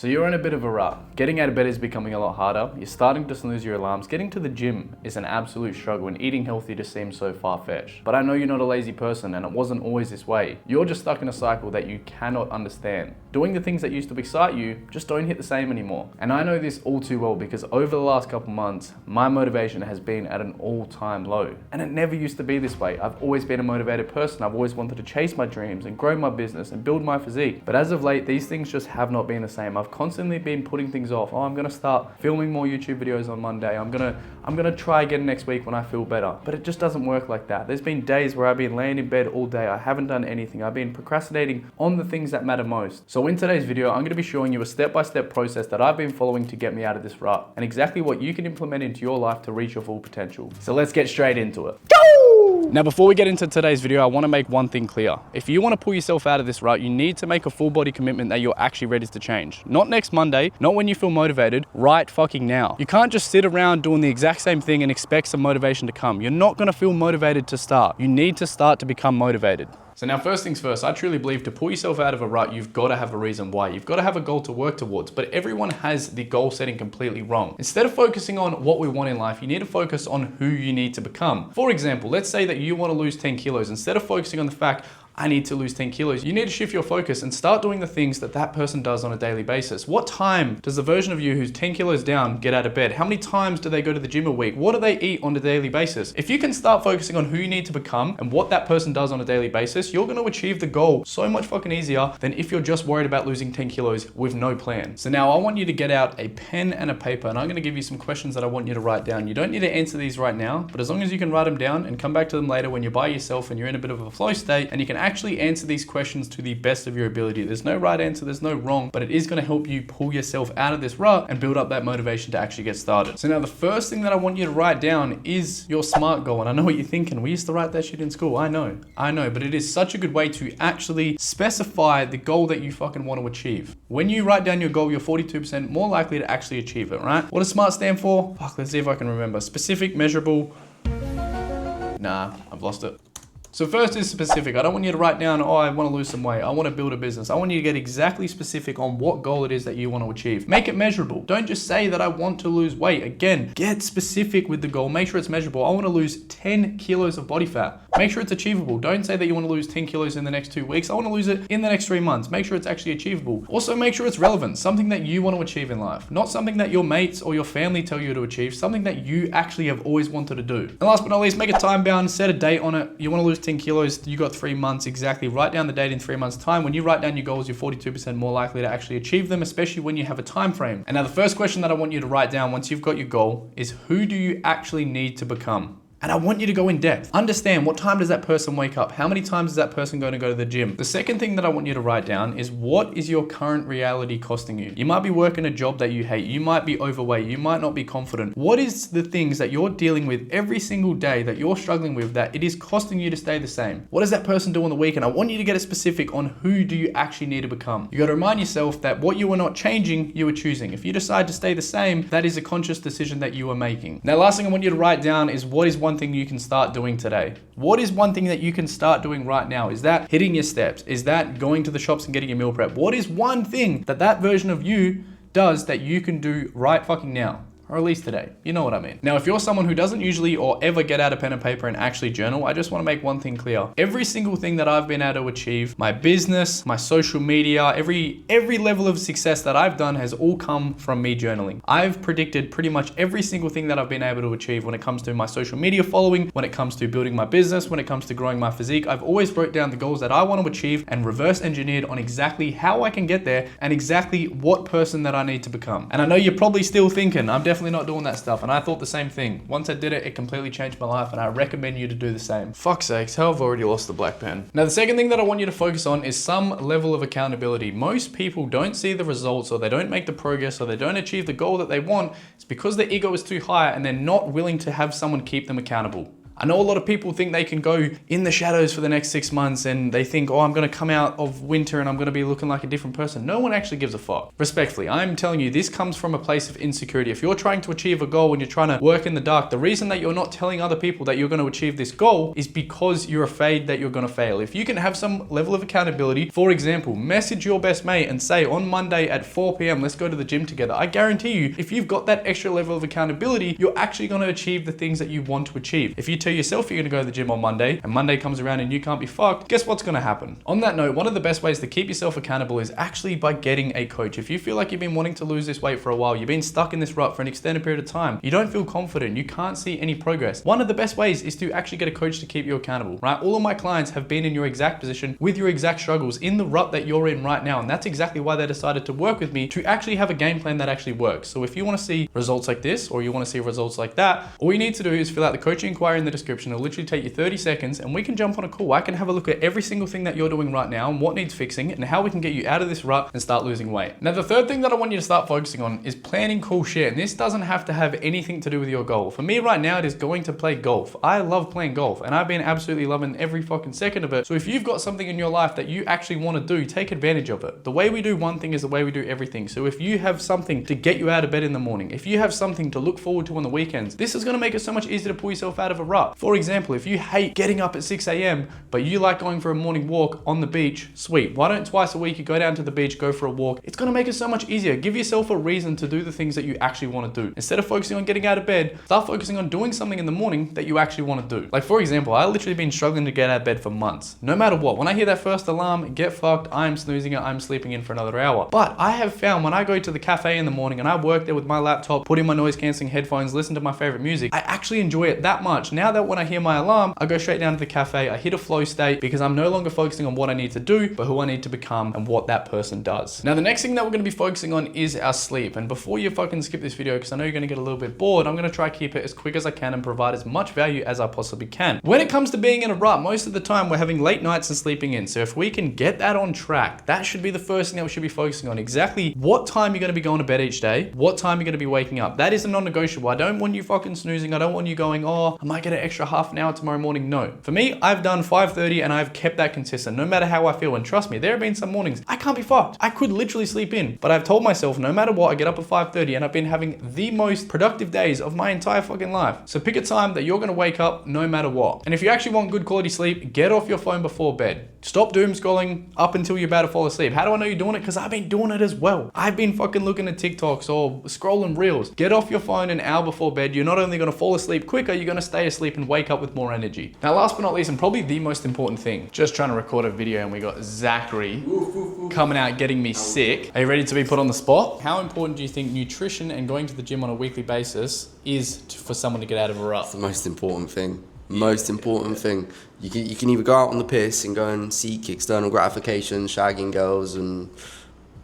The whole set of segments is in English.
So you're in a bit of a rut. Getting out of bed is becoming a lot harder. You're starting to snooze your alarms. Getting to the gym is an absolute struggle, and eating healthy just seems so far-fetched. But I know you're not a lazy person, and it wasn't always this way. You're just stuck in a cycle that you cannot understand. Doing the things that used to excite you just don't hit the same anymore. And I know this all too well because over the last couple months, my motivation has been at an all-time low. And it never used to be this way. I've always been a motivated person. I've always wanted to chase my dreams and grow my business and build my physique. But as of late, these things just have not been the same. I've constantly been putting things off. Oh, I'm gonna start filming more YouTube videos on Monday. I'm gonna try again next week when I feel better. But it just doesn't work like that. There's been days where I've been laying in bed all day. I haven't done anything. I've been procrastinating on the things that matter most. So in today's video, I'm gonna be showing you a step-by-step process that I've been following to get me out of this rut and exactly what you can implement into your life to reach your full potential. So let's get straight into it. Now, before we get into today's video, I want to make one thing clear. If you want to pull yourself out of this rut, you need to make a full body commitment that you're actually ready to change. Not next Monday, not when you feel motivated, right fucking now. You can't just sit around doing the exact same thing and expect some motivation to come. You're not going to feel motivated to start. You need to start to become motivated. So now, first things first, I truly believe to pull yourself out of a rut, you've got to have a reason why. You've got to have a goal to work towards, but everyone has the goal setting completely wrong. Instead of focusing on what we want in life, you need to focus on who you need to become. For example, let's say that you want to lose 10 kilos. Instead of focusing on the fact, I need to lose 10 kilos. You need to shift your focus and start doing the things that that person does on a daily basis. What time does the version of you who's 10 kilos down get out of bed? How many times do they go to the gym a week? What do they eat on a daily basis? If you can start focusing on who you need to become and what that person does on a daily basis, you're going to achieve the goal so much fucking easier than if you're just worried about losing 10 kilos with no plan. So now I want you to get out a pen and a paper, and I'm going to give you some questions that I want you to write down. You don't need to answer these right now, but as long as you can write them down and come back to them later when you're by yourself and you're in a bit of a flow state and you can actually answer these questions to the best of your ability. There's no right answer, there's no wrong, but it is going to help you pull yourself out of this rut and build up that motivation to actually get started. So now the first thing that I want you to write down is your SMART goal. And I know what you're thinking. We used to write that shit in school. I know, but it is such a good way to actually specify the goal that you fucking want to achieve. When you write down your goal, you're 42% more likely to actually achieve it, right? What does SMART stand for? Fuck, let's see if I can remember. Specific, measurable. Nah, I've lost it. So first is specific. I don't want you to write down, oh, I want to lose some weight. I want to build a business. I want you to get exactly specific on what goal it is that you want to achieve. Make it measurable. Don't just say that I want to lose weight. Again, get specific with the goal. Make sure it's measurable. I want to lose 10 kilos of body fat. Make sure it's achievable. Don't say that you want to lose 10 kilos in the next 2 weeks. I want to lose it in the next 3 months. Make sure it's actually achievable. Also, make sure it's relevant. Something that you want to achieve in life. Not something that your mates or your family tell you to achieve. Something that you actually have always wanted to do. And last but not least, make it time bound. Set a date on it. You want to lose 10 kilos. You got 3 months exactly. Write down the date in 3 months' time. When you write down your goals, you're 42% more likely to actually achieve them, especially when you have a time frame. And now the first question that I want you to write down once you've got your goal is, who do you actually need to become? And I want you to go in depth. Understand, what time does that person wake up? How many times is that person going to go to the gym? The second thing that I want you to write down is, what is your current reality costing you? You might be working a job that you hate. You might be overweight. You might not be confident. What is the things that you're dealing with every single day that you're struggling with that it is costing you to stay the same? What does that person do on the weekend? I want you to get it specific on who do you actually need to become. You got to remind yourself that what you are not changing, you are choosing. If you decide to stay the same, that is a conscious decision that you are making. Now, last thing I want you to write down is, what is one thing you can start doing today? What is one thing that you can start doing right now? Is that hitting your steps? Is that going to the shops and getting your meal prep? What is one thing that that version of you does that you can do right fucking now? Or at least today. You know what I mean. Now, if you're someone who doesn't usually or ever get out a pen and paper and actually journal, I just want to make one thing clear. Every single thing that I've been able to achieve, my business, my social media, every level of success that I've done has all come from me journaling. I've predicted pretty much every single thing that I've been able to achieve when it comes to my social media following, when it comes to building my business, when it comes to growing my physique. I've always wrote down the goals that I want to achieve and reverse engineered on exactly how I can get there and exactly what person that I need to become. And I know you're probably still thinking, I'm definitely not doing that stuff. And I thought the same thing. Once I did it, it completely changed my life, and I recommend you to do the same. Fuck's sakes, how I've already lost the black pen. Now, the second thing that I want you to focus on is some level of accountability. Most people don't see the results, or they don't make the progress, or they don't achieve the goal that they want. It's because their ego is too high and they're not willing to have someone keep them accountable. I know a lot of people think they can go in the shadows for the next 6 months and they think, oh, I'm gonna come out of winter and I'm gonna be looking like a different person. No one actually gives a fuck. Respectfully, I'm telling you, this comes from a place of insecurity. If you're trying to achieve a goal and you're trying to work in the dark, the reason that you're not telling other people that you're gonna achieve this goal is because you're afraid that you're gonna fail. If you can have some level of accountability, for example, message your best mate and say on Monday at 4 p.m, let's go to the gym together. I guarantee you, if you've got that extra level of accountability, you're actually gonna achieve the things that you want to achieve. If you tell yourself you're gonna go to the gym on Monday and Monday comes around and you can't be fucked, guess what's gonna happen? On that note, one of the best ways to keep yourself accountable is actually by getting a coach. If you feel like you've been wanting to lose this weight for a while, you've been stuck in this rut for an extended period of time, you don't feel confident, you can't see any progress, one of the best ways is to actually get a coach to keep you accountable, right? All of my clients have been in your exact position with your exact struggles in the rut that you're in right now. And that's exactly why they decided to work with me, to actually have a game plan that actually works. So if you want to see results like this, or you want to see results like that, all you need to do is fill out the coaching inquiry in the description. It'll literally take you 30 seconds and we can jump on a call. I can have a look at every single thing that you're doing right now and what needs fixing and how we can get you out of this rut and start losing weight. Now, the third thing that I want you to start focusing on is planning cool shit. And this doesn't have to have anything to do with your goal. For me right now, it is going to play golf. I love playing golf and I've been absolutely loving every fucking second of it. So if you've got something in your life that you actually want to do, take advantage of it. The way we do one thing is the way we do everything. So if you have something to get you out of bed in the morning, if you have something to look forward to on the weekends, this is going to make it so much easier to pull yourself out of a rut. For example, if you hate getting up at 6 a.m, but you like going for a morning walk on the beach, sweet. Why don't twice a week you go down to the beach, go for a walk? It's going to make it so much easier. Give yourself a reason to do the things that you actually want to do. Instead of focusing on getting out of bed, start focusing on doing something in the morning that you actually want to do. Like for example, I literally been struggling to get out of bed for months. No matter what, when I hear that first alarm, get fucked, I'm snoozing it, I'm sleeping in for another hour. But I have found when I go to the cafe in the morning and I work there with my laptop, put in my noise cancelling headphones, listen to my favorite music, I actually enjoy it that much. Now that when I hear my alarm, I go straight down to the cafe, I hit a flow state because I'm no longer focusing on what I need to do, but who I need to become and what that person does. Now, the next thing that we're going to be focusing on is our sleep. And before you fucking skip this video, because I know you're going to get a little bit bored, I'm going to try to keep it as quick as I can and provide as much value as I possibly can. When it comes to being in a rut, most of the time we're having late nights and sleeping in. So if we can get that on track, that should be the first thing that we should be focusing on. Exactly what time you're going to be going to bed each day, what time you're going to be waking up. That is a non-negotiable. I don't want you fucking snoozing. I don't want you going, oh, I might get an extra half an hour tomorrow morning. No. For me, I've done 5:30 and I've kept that consistent no matter how I feel. And trust me, there have been some mornings I can't be fucked. I could literally sleep in, but I've told myself no matter what, I get up at 5:30 and I've been having the most productive days of my entire fucking life. So pick a time that you're going to wake up no matter what. And if you actually want good quality sleep, get off your phone before bed. Stop doom scrolling up until you're about to fall asleep. How do I know you're doing it? Because I've been doing it as well. I've been fucking looking at TikToks or scrolling reels. Get off your phone an hour before bed. You're not only going to fall asleep quicker, you're going to stay asleep and wake up with more energy. Now, last but not least, and probably the most important thing, just trying to record a video and we got Zachary coming out getting me sick. Are you ready to be put on the spot? How important do you think nutrition and going to the gym on a weekly basis is for someone to get out of a rut? It's the most important thing. Most important thing. You can either go out on the piss and go and seek external gratification, shagging girls, and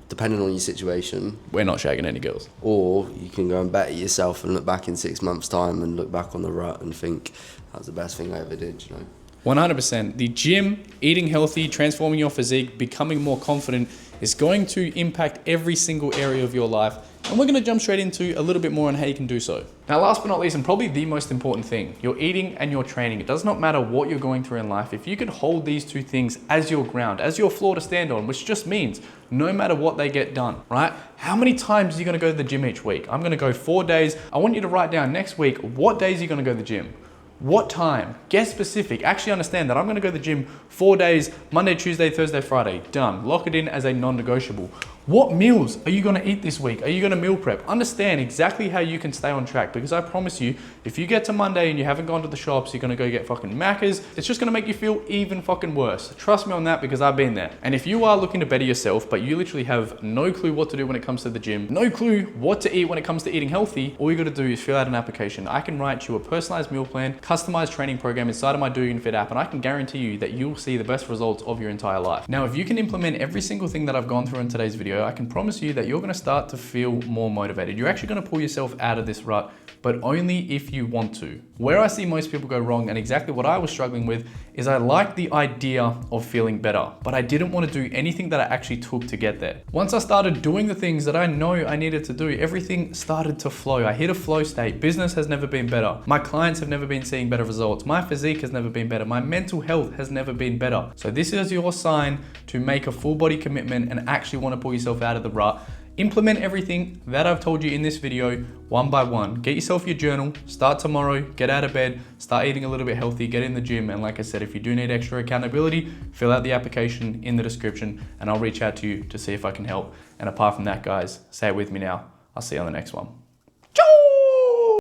depending on your situation. We're not shagging any girls. Or you can go and better yourself and look back in 6 months' time and look back on the rut and think, that was the best thing I ever did, you know? 100%. The gym, eating healthy, transforming your physique, becoming more confident is going to impact every single area of your life. And we're going to jump straight into a little bit more on how you can do so. Now, last but not least, and probably the most important thing, your eating and your training. It does not matter what you're going through in life. If you could hold these two things as your ground, as your floor to stand on, which just means no matter what they get done, right? How many times are you going to go to the gym each week? I'm going to go 4 days. I want you to write down next week, what days are you going to go to the gym? What time? Get specific. Actually understand that I'm going to go to the gym 4 days, Monday, Tuesday, Thursday, Friday. Done. Lock it in as a non-negotiable. What meals are you going to eat this week? Are you going to meal prep? Understand exactly how you can stay on track, because I promise you, if you get to Monday and you haven't gone to the shops, you're going to go get fucking Maccas. It's just going to make you feel even fucking worse. Trust me on that, because I've been there. And if you are looking to better yourself, but you literally have no clue what to do when it comes to the gym, no clue what to eat when it comes to eating healthy, all you got to do is fill out an application. I can write you a personalized meal plan, customized training program inside of my Do You Can Fit app, and I can guarantee you that you'll see the best results of your entire life. Now, if you can implement every single thing that I've gone through in today's video, cardio, I can promise you that you're gonna start to feel more motivated. You're actually gonna pull yourself out of this rut, but only if you want to. Where I see most people go wrong, and exactly what I was struggling with, is I liked the idea of feeling better, but I didn't want to do anything that I actually took to get there. Once I started doing the things that I know I needed to do, everything started to flow. I hit a flow state. Business has never been better. My clients have never been seeing better results. My physique has never been better. My mental health has never been better. So this is your sign to make a full body commitment and actually want to pull yourself out of the rut. Implement everything that I've told you in this video one by one. Get yourself your journal, start tomorrow, get out of bed, start eating a little bit healthy, get in the gym. And like I said, if you do need extra accountability, fill out the application in the description and I'll reach out to you to see if I can help. And apart from that, guys, say it with me now. I'll see you on the next one.